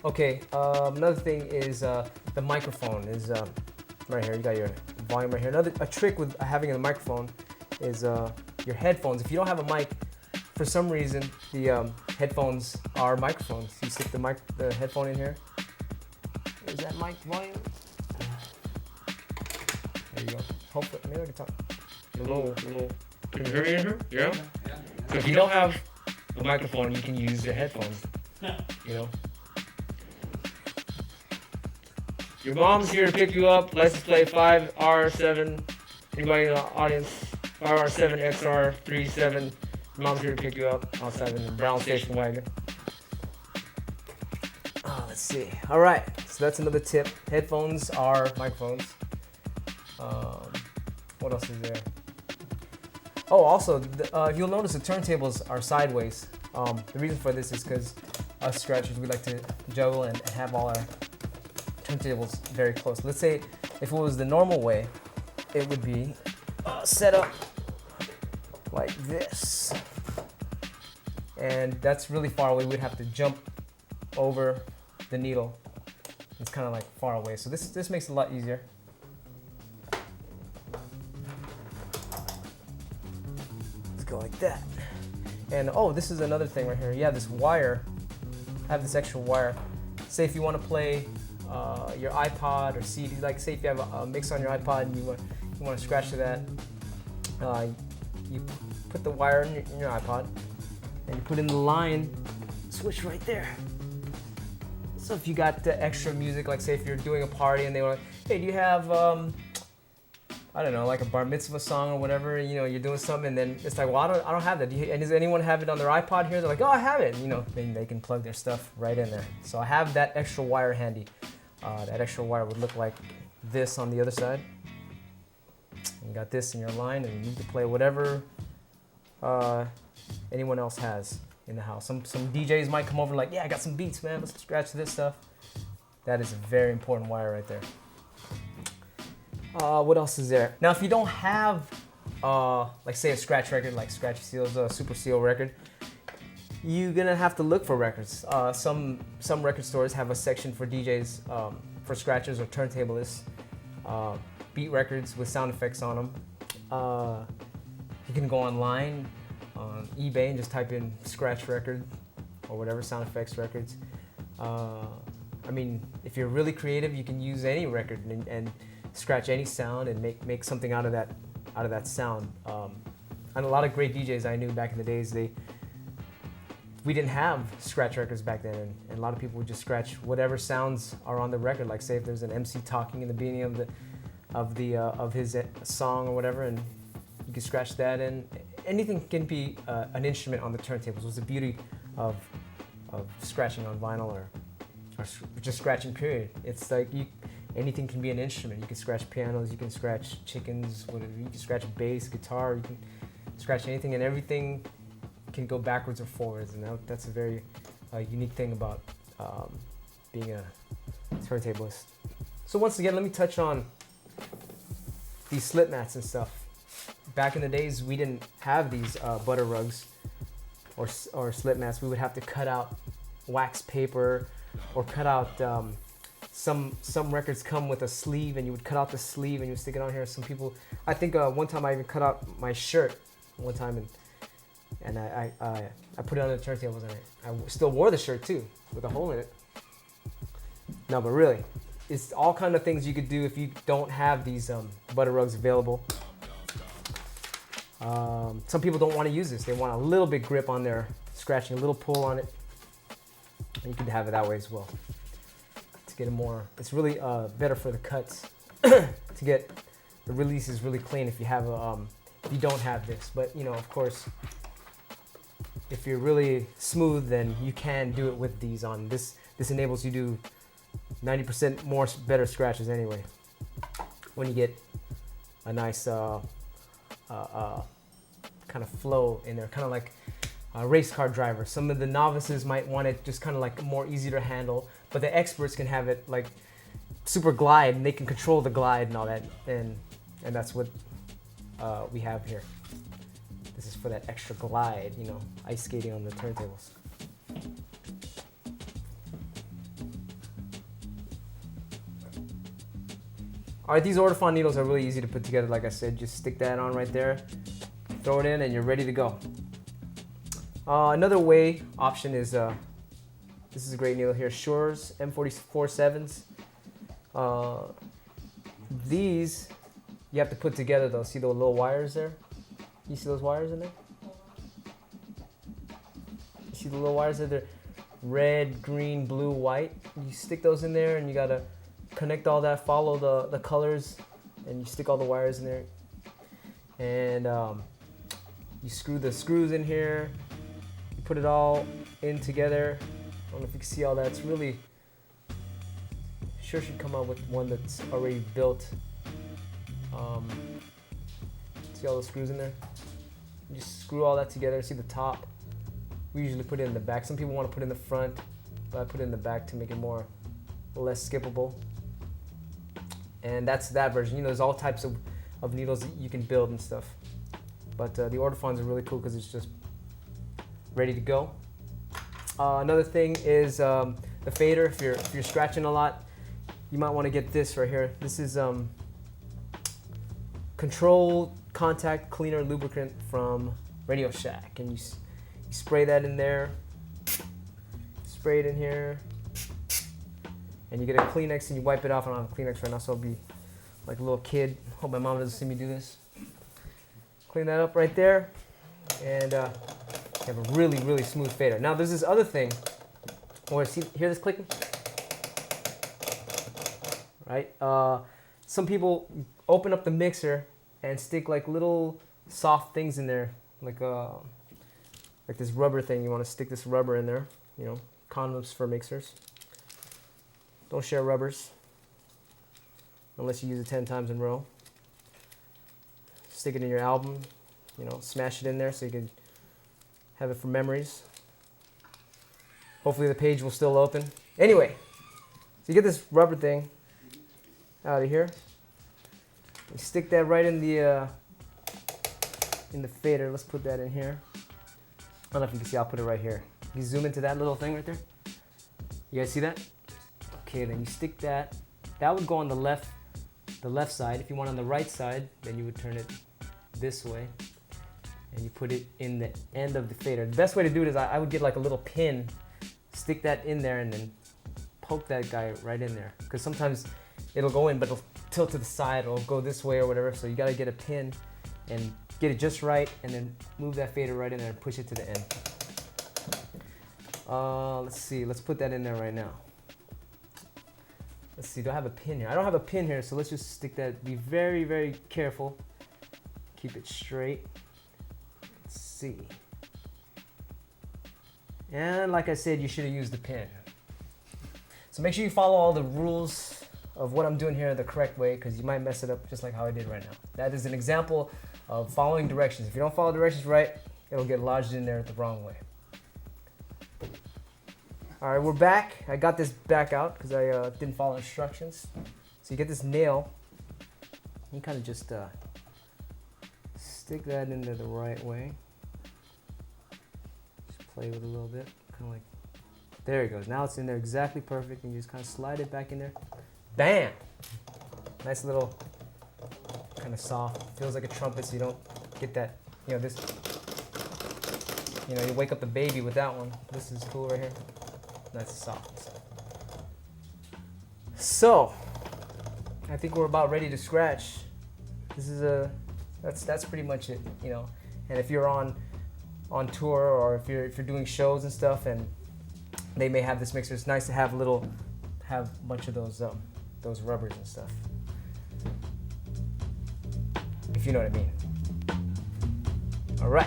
Okay, another thing is the microphone is right here. You got your volume right here. A trick with having a microphone is your headphones. If you don't have a mic, for some reason the headphones are microphones. You stick the headphone in here. Is that mic volume? There you go. Hopefully, maybe I can talk. Hello. Can you hear me in here? Yeah? So if you don't have a microphone, you can use your headphones. You know? Your mom's here to pick you up. Let's play 5R7. Anybody in the audience? 5R7 XR37. Mom's here to pick you up outside in the brown station wagon. Let's see. All right. So that's another tip. Headphones are microphones. What else is there? Oh, also, you'll notice the turntables are sideways. The reason for this is because us scratchers, we like to juggle and have all our turntables very close. Let's say if it was the normal way, it would be set up like this. And that's really far away. We'd have to jump over the needle. It's kind of like far away. So this makes it a lot easier. Let's go like that. And oh, this is another thing right here. You have this wire. Have this extra wire. Say if you want to play your iPod or CD, like say if you have a mix on your iPod and you want to scratch to that, you put the wire in your iPod and you put in the line switch right there. So if you got the extra music, like say if you're doing a party and they were like, hey, do you have I don't know, like a bar mitzvah song or whatever, you know, you're doing something and then it's like, well, I don't have that. And does anyone have it on their iPod here? They're like, oh, I have it. You know, then they can plug their stuff right in there. So I have that extra wire handy. That extra wire would look like this on the other side. And you got this in your line and you need to play whatever anyone else has in the house. Some DJs might come over like, yeah, I got some beats, man. Let's scratch this stuff. That is a very important wire right there. What else is there? Now, if you don't have, like say a scratch record, like Scratch Seal's Super Seal record, you're gonna have to look for records. Some record stores have a section for DJs, for scratchers or turntablists, beat records with sound effects on them. You can go online on eBay and just type in scratch record or whatever, sound effects records. I mean, if you're really creative, you can use any record and scratch any sound and make something out of that sound. And a lot of great DJs I knew back in the days, we didn't have scratch records back then, and a lot of people would just scratch whatever sounds are on the record. Like say if there's an MC talking in the beginning of his song or whatever, and you can scratch that, and anything can be an instrument on the turntables. Was the beauty of scratching on vinyl or just scratching period. It's like anything can be an instrument. You can scratch pianos, you can scratch chickens, whatever. You can scratch bass, guitar, you can scratch anything, and everything can go backwards or forwards, and that's a very unique thing about being a turntablist. So once again, let me touch on these slip mats and stuff. Back in the days, we didn't have these butter rugs or slip mats. We would have to cut out wax paper or cut out some records come with a sleeve, and you would cut out the sleeve and you would stick it on here. Some people, I think one time I even cut out my shirt one time, and I put it on the turntables, and I still wore the shirt too with a hole in it. No, but really, it's all kind of things you could do if you don't have these butter rugs available. Some people don't want to use this. They want a little bit grip on their scratching, a little pull on it. And you can have it that way as well. To get it more, it's really better for the cuts. To get the release is really clean if you have if you don't have this. But you know, of course, if you're really smooth, then you can do it with these on. This enables you to do 90% more better scratches anyway. When you get a nice kind of flow in there, kind of like a race car driver. Some of the novices might want it just kind of like more easier to handle, but the experts can have it like super glide, and they can control the glide and all that, and that's what we have here. This is for that extra glide, you know, ice skating on the turntables. All right, these Ortofon needles are really easy to put together. Like I said, just stick that on right there, throw it in, and you're ready to go. Another option is, this is a great needle here, Shure's M44-7s. These you have to put together though. See those little wires there? You see those wires in there? You see the little wires there? They're red, green, blue, white. You stick those in there and you gotta connect all that, follow the colors, and you stick all the wires in there. And you screw the screws in here, you put it all in together. I don't know if you can see all that. It's really, sure should come out with one that's already built. See all the screws in there? You just screw all that together. See the top? We usually put it in the back. Some people want to put it in the front, but I put it in the back to make it less skippable. And that's that version. You know, there's all types of needles that you can build and stuff. But the Ortofons are really cool because it's just ready to go. Another thing is the fader. If you're scratching a lot, you might want to get this right here. This is Control Contact Cleaner Lubricant from Radio Shack, and you spray that in there. Spray it in here, and you get a Kleenex and you wipe it off. I don't have a Kleenex right now, so I'll be like a little kid. Hope my mom doesn't see me do this. Clean that up right there, and you have a really, really smooth fader. Now there's this other thing. Hear this clicking? Right? Some people open up the mixer and stick like little soft things in there, like this rubber thing. You want to stick this rubber in there, you know, condoms for mixers. Don't share rubbers unless you use it 10 times in a row. Stick it in your album, you know, smash it in there so you can have it for memories. Hopefully the page will still open. Anyway, so you get this rubber thing out of here. You stick that right in the fader. Let's put that in here. I don't know if you can see, I'll put it right here. You zoom into that little thing right there. You guys see that? Okay, then you stick that. That would go on the left side. If you want on the right side, then you would turn it this way. And you put it in the end of the fader. The best way to do it is I would get like a little pin, stick that in there, and then poke that guy right in there. Because sometimes it'll go in, but it'll tilt to the side, it'll go this way or whatever. So you gotta get a pin and get it just right, and then move that fader right in there and push it to the end. Let's see, let's put that in there right now. Let's see, do I have a pin here? I don't have a pin here, so let's just stick that. Be very, very careful. Keep it straight. Let's see. And like I said, you should have used the pin. So make sure you follow all the rules of what I'm doing here the correct way, because you might mess it up just like how I did right now. That is an example of following directions. If you don't follow directions right, it'll get lodged in there the wrong way. All right, we're back. I got this back out because I didn't follow instructions. So you get this nail. You kind of just stick that into the right way. Just play with it a little bit, kind of like, there it goes. Now it's in there exactly perfect, and you just kind of slide it back in there. Bam! Nice little, kind of soft. Feels like a trumpet, so you don't get that, you know, this, you know, you wake up the baby with that one. This is cool right here. Nice and soft. So, I think we're about ready to scratch. This is that's pretty much it, you know. And if you're on tour, or if you're doing shows and stuff, and they may have this mixer, it's nice to have a bunch of those rubbers and stuff, if you know what I mean. All right.